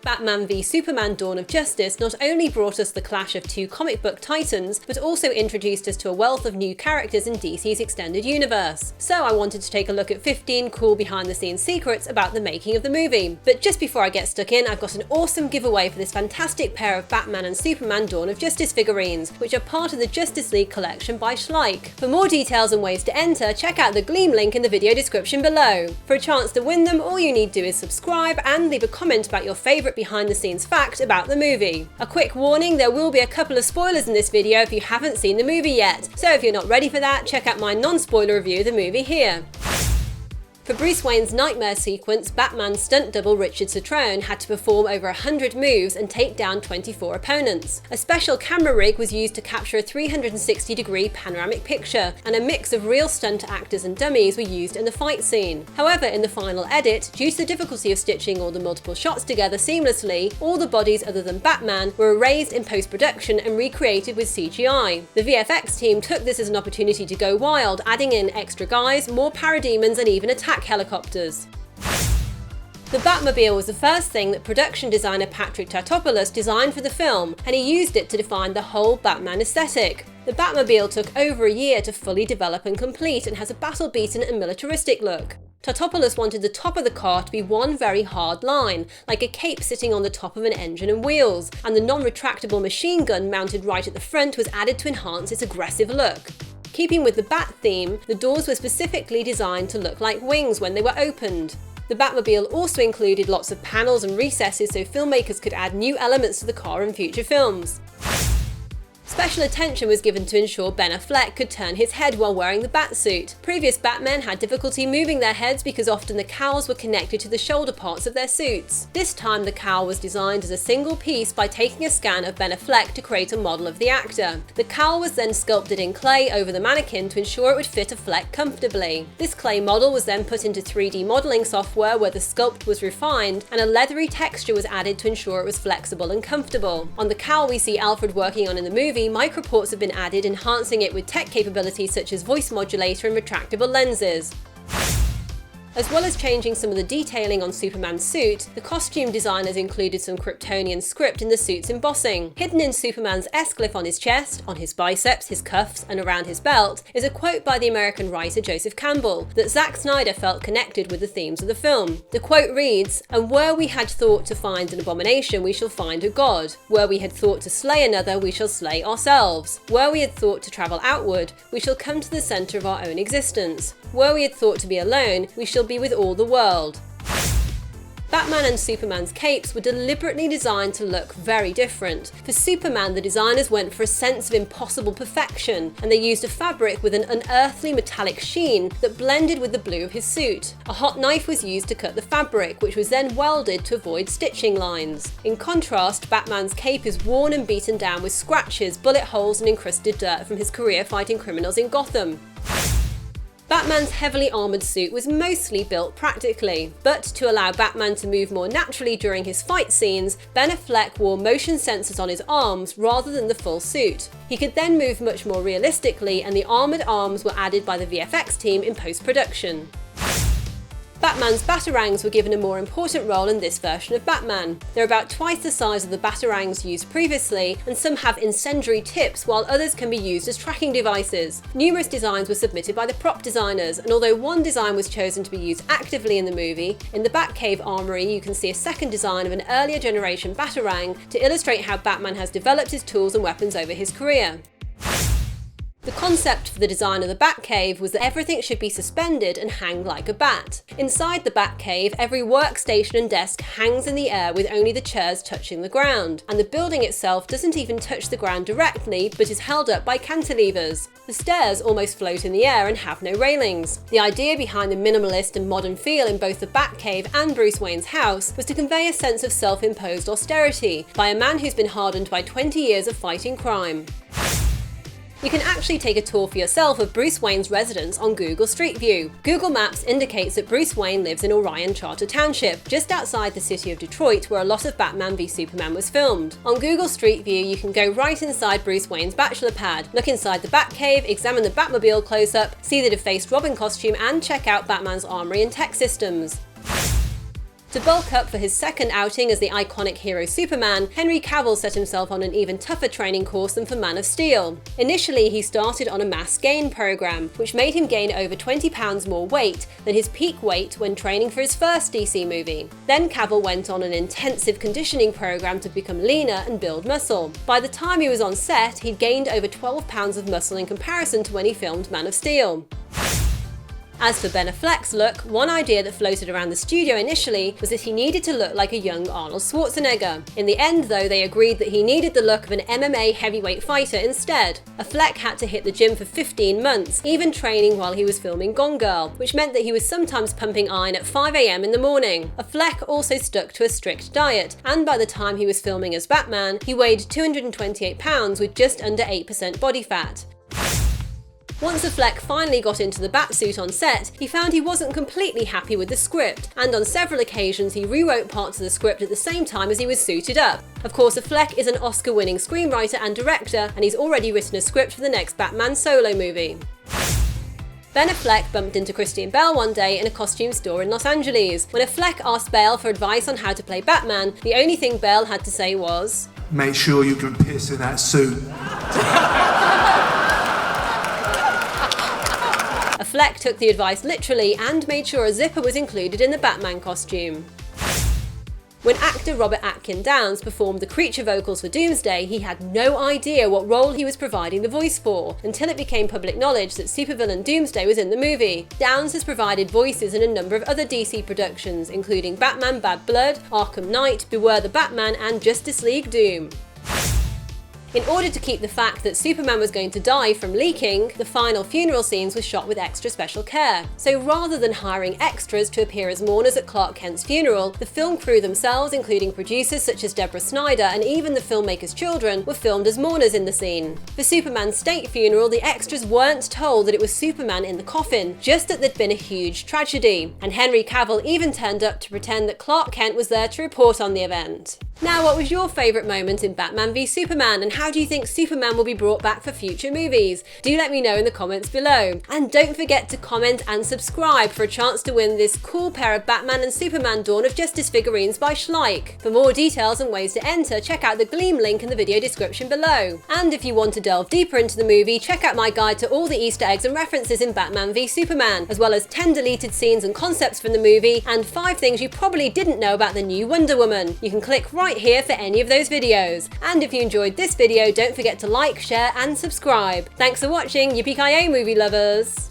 Batman v Superman: Dawn of Justice not only brought us the clash of two comic book titans, but also introduced us to a wealth of new characters in DC's extended universe. So I wanted to take a look at 15 cool behind-the-scenes secrets about the making of the movie. But just before I get stuck in, I've got an awesome giveaway for this fantastic pair of Batman and Superman Dawn of Justice figurines, which are part of the Justice League collection by U.N.C.L.E. For more details and ways to enter, check out the Gleam link in the video description below. For a chance to win them, all you need to do is subscribe and leave a comment about your favourite behind-the-scenes fact about the movie. A quick warning, there will be a couple of spoilers in this video if you haven't seen the movie yet, so if you're not ready for that, check out my non-spoiler review of the movie here. For Bruce Wayne's nightmare sequence, Batman's stunt double Richard Citrone had to perform over 100 moves and take down 24 opponents. A special camera rig was used to capture a 360-degree panoramic picture, and a mix of real stunt actors and dummies were used in the fight scene. However, in the final edit, due to the difficulty of stitching all the multiple shots together seamlessly, all the bodies other than Batman were erased in post-production and recreated with CGI. The VFX team took this as an opportunity to go wild, adding in extra guys, more parademons, and even attack helicopters. The Batmobile was the first thing that production designer Patrick Tatopoulos designed for the film, and he used it to define the whole Batman aesthetic. The Batmobile took over a year to fully develop and complete, and has a battle-beaten and militaristic look. Tatopoulos wanted the top of the car to be one very hard line, like a cape sitting on the top of an engine and wheels, and the non-retractable machine gun mounted right at the front was added to enhance its aggressive look. Keeping with the Bat theme, the doors were specifically designed to look like wings when they were opened. The Batmobile also included lots of panels and recesses so filmmakers could add new elements to the car in future films. Special attention was given to ensure Ben Affleck could turn his head while wearing the Batsuit. Previous Batmen had difficulty moving their heads because often the cowls were connected to the shoulder parts of their suits. This time the cowl was designed as a single piece by taking a scan of Ben Affleck to create a model of the actor. The cowl was then sculpted in clay over the mannequin to ensure it would fit Affleck comfortably. This clay model was then put into 3D modelling software where the sculpt was refined and a leathery texture was added to ensure it was flexible and comfortable. On the cowl we see Alfred working on in the movie, microports have been added, enhancing it with tech capabilities such as voice modulator and retractable lenses. As well as changing some of the detailing on Superman's suit, the costume designers included some Kryptonian script in the suit's embossing. Hidden in Superman's S-glyph on his chest, on his biceps, his cuffs, and around his belt is a quote by the American writer Joseph Campbell that Zack Snyder felt connected with the themes of the film. The quote reads, "And where we had thought to find an abomination, we shall find a god. Where we had thought to slay another, we shall slay ourselves. Where we had thought to travel outward, we shall come to the centre of our own existence. Where we had thought to be alone, we shall be with all the world." Batman and Superman's capes were deliberately designed to look very different. For Superman, the designers went for a sense of impossible perfection, and they used a fabric with an unearthly metallic sheen that blended with the blue of his suit. A hot knife was used to cut the fabric, which was then welded to avoid stitching lines. In contrast, Batman's cape is worn and beaten down with scratches, bullet holes, and encrusted dirt from his career fighting criminals in Gotham. Batman's heavily armoured suit was mostly built practically, but to allow Batman to move more naturally during his fight scenes, Ben Affleck wore motion sensors on his arms rather than the full suit. He could then move much more realistically, and the armoured arms were added by the VFX team in post-production. Batman's batarangs were given a more important role in this version of Batman. They're about twice the size of the batarangs used previously, and some have incendiary tips while others can be used as tracking devices. Numerous designs were submitted by the prop designers, and although one design was chosen to be used actively in the movie, in the Batcave armory you can see a second design of an earlier generation batarang to illustrate how Batman has developed his tools and weapons over his career. The concept for the design of the Batcave was that everything should be suspended and hang like a bat. Inside the Batcave, every workstation and desk hangs in the air with only the chairs touching the ground, and the building itself doesn't even touch the ground directly but is held up by cantilevers. The stairs almost float in the air and have no railings. The idea behind the minimalist and modern feel in both the Batcave and Bruce Wayne's house was to convey a sense of self-imposed austerity by a man who's been hardened by 20 years of fighting crime. You can actually take a tour for yourself of Bruce Wayne's residence on Google Street View. Google Maps indicates that Bruce Wayne lives in Orion Charter Township, just outside the city of Detroit, where a lot of Batman v Superman was filmed. On Google Street View, you can go right inside Bruce Wayne's bachelor pad, look inside the Batcave, examine the Batmobile close-up, see the defaced Robin costume, and check out Batman's armory and tech systems. To bulk up for his second outing as the iconic hero Superman, Henry Cavill set himself on an even tougher training course than for Man of Steel. Initially, he started on a mass gain program, which made him gain over 20 pounds more weight than his peak weight when training for his first DC movie. Then Cavill went on an intensive conditioning program to become leaner and build muscle. By the time he was on set, he'd gained over 12 pounds of muscle in comparison to when he filmed Man of Steel. As for Ben Affleck's look, one idea that floated around the studio initially was that he needed to look like a young Arnold Schwarzenegger. In the end, though, they agreed that he needed the look of an MMA heavyweight fighter instead. Affleck had to hit the gym for 15 months, even training while he was filming Gone Girl, which meant that he was sometimes pumping iron at 5 AM in the morning. Affleck also stuck to a strict diet, and by the time he was filming as Batman, he weighed 228 pounds with just under 8% body fat. Once Affleck finally got into the Batsuit on set, he found he wasn't completely happy with the script, and on several occasions he rewrote parts of the script at the same time as he was suited up. Of course, Affleck is an Oscar-winning screenwriter and director, and he's already written a script for the next Batman solo movie. Ben Affleck bumped into Christian Bale one day in a costume store in Los Angeles. When Affleck asked Bale for advice on how to play Batman, the only thing Bale had to say was, "Make sure you can piss in that suit." Affleck took the advice literally and made sure a zipper was included in the Batman costume. When actor Robert Atkin Downes performed the creature vocals for Doomsday, he had no idea what role he was providing the voice for, until it became public knowledge that supervillain Doomsday was in the movie. Downes has provided voices in a number of other DC productions, including Batman Bad Blood, Arkham Knight, Beware the Batman, and Justice League Doom. In order to keep the fact that Superman was going to die from leaking, the final funeral scenes were shot with extra special care. So rather than hiring extras to appear as mourners at Clark Kent's funeral, the film crew themselves, including producers such as Deborah Snyder and even the filmmaker's children, were filmed as mourners in the scene. For Superman's state funeral, the extras weren't told that it was Superman in the coffin, just that there'd been a huge tragedy. And Henry Cavill even turned up to pretend that Clark Kent was there to report on the event. Now, what was your favourite moment in Batman v Superman, and how do you think Superman will be brought back for future movies? Do let me know in the comments below. And don't forget to comment and subscribe for a chance to win this cool pair of Batman and Superman Dawn of Justice figurines by Schleich. For more details and ways to enter, check out the Gleam link in the video description below. And if you want to delve deeper into the movie, check out my guide to all the Easter eggs and references in Batman v Superman, as well as 10 deleted scenes and concepts from the movie, and 5 things you probably didn't know about the new Wonder Woman. You can click right here for any of those videos. And if you enjoyed this video, don't forget to like, share and subscribe. Thanks for watching, yippee-ki-yay movie lovers!